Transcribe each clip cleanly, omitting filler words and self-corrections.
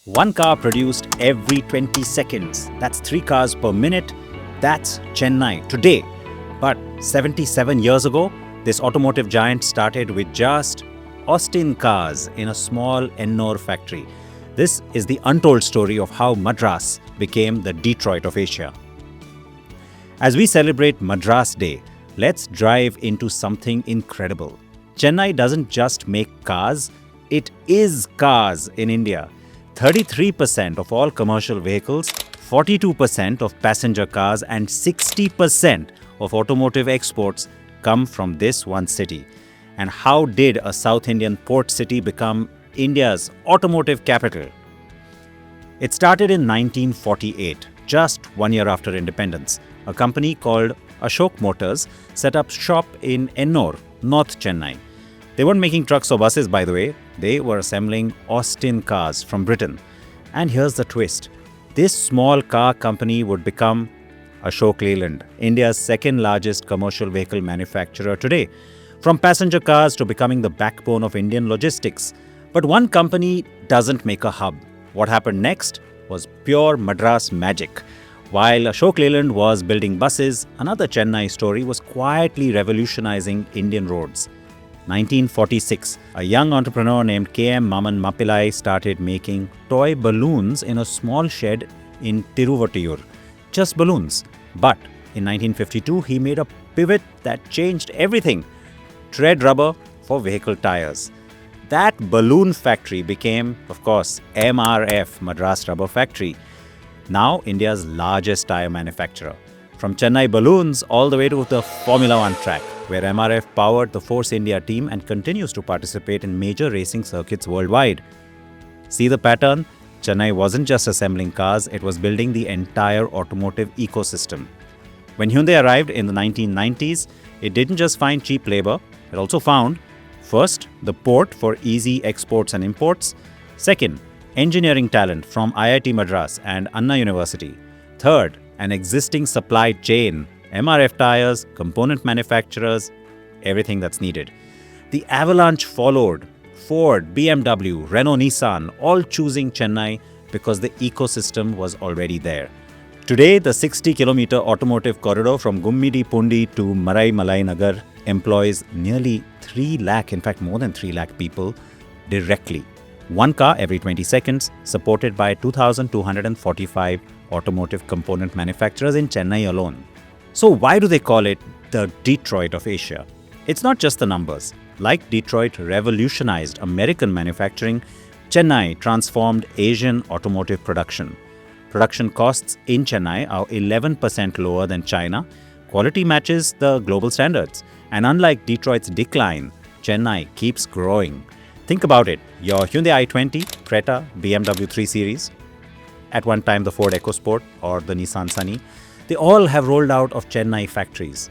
One car produced every 20 seconds. That's 3 cars per minute. That's Chennai today. But 77 years ago, this automotive giant started with just Austin cars in a small Ennore factory. This is the untold story of how Madras became the Detroit of Asia. As we celebrate Madras Day, let's drive into something incredible. Chennai doesn't just make cars, it is cars in India. 33% of all commercial vehicles, 42% of passenger cars, and 60% of automotive exports come from this one city. And how did a South Indian port city become India's automotive capital? It started in 1948, just 1 year after independence. A company called Ashok Motors set up shop in Ennore, North Chennai. They weren't making trucks or buses, by the way. They were assembling Austin cars from Britain. And here's the twist. This small car company would become Ashok Leyland, India's second largest commercial vehicle manufacturer today. From passenger cars to becoming the backbone of Indian logistics. But one company doesn't make a hub. What happened next was pure Madras magic. While Ashok Leyland was building buses, another Chennai story was quietly revolutionizing Indian roads. 1946, a young entrepreneur named K.M. Maman Mappillai started making toy balloons in a small shed in Tiruvotiyur. Just balloons. But in 1952, he made a pivot that changed everything. Tread rubber for vehicle tires. That balloon factory became, of course, MRF, Madras Rubber Factory. Now India's largest tire manufacturer. From Chennai balloons all the way to the Formula One track, where MRF powered the Force India team and continues to participate in major racing circuits worldwide. See the pattern? Chennai wasn't just assembling cars, it was building the entire automotive ecosystem. When Hyundai arrived in the 1990s, it didn't just find cheap labor, it also found, first, the port for easy exports and imports. Second, engineering talent from IIT Madras and Anna University. Third, an existing supply chain, MRF tires, component manufacturers, everything that's needed. The avalanche followed. Ford, BMW, Renault-Nissan, all choosing Chennai because the ecosystem was already there. Today, the 60-kilometer automotive corridor from Gummidi-Pundi to Marai-Malai Nagar employs nearly 3 lakh, in fact more than 3 lakh people directly. One car every 20 seconds, supported by 2,245 automotive component manufacturers in Chennai alone. So why do they call it the Detroit of Asia? It's not just the numbers. Like Detroit revolutionized American manufacturing, Chennai transformed Asian automotive production. Production costs in Chennai are 11% lower than China. Quality matches the global standards. And unlike Detroit's decline, Chennai keeps growing. Think about it. Your Hyundai i20, Creta, BMW 3 Series, at one time the Ford EcoSport or the Nissan Sunny, they all have rolled out of Chennai factories.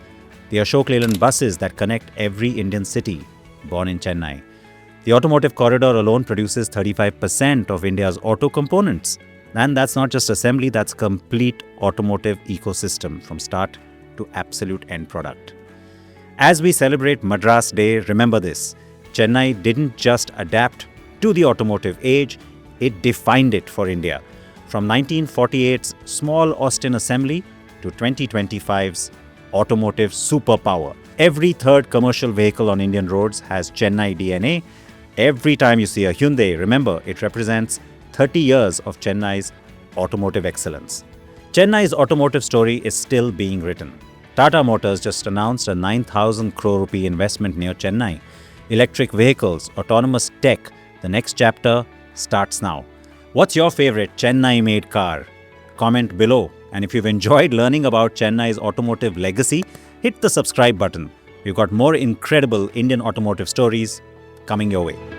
The Ashok Leyland buses that connect every Indian city, born in Chennai. The automotive corridor alone produces 35% of India's auto components. And that's not just assembly, that's complete automotive ecosystem from start to absolute end product. As we celebrate Madras Day, remember this. Chennai didn't just adapt to the automotive age, it defined it for India. From 1948's small Austin assembly to 2025's automotive superpower. Every third commercial vehicle on Indian roads has Chennai DNA. Every time you see a Hyundai, remember, it represents 30 years of Chennai's automotive excellence. Chennai's automotive story is still being written. Tata Motors just announced a 9,000 crore rupee investment near Chennai. Electric vehicles, autonomous tech, the next chapter starts now. What's your favorite Chennai-made car? Comment below. And if you've enjoyed learning about Chennai's automotive legacy, hit the subscribe button. We've got more incredible Indian automotive stories coming your way.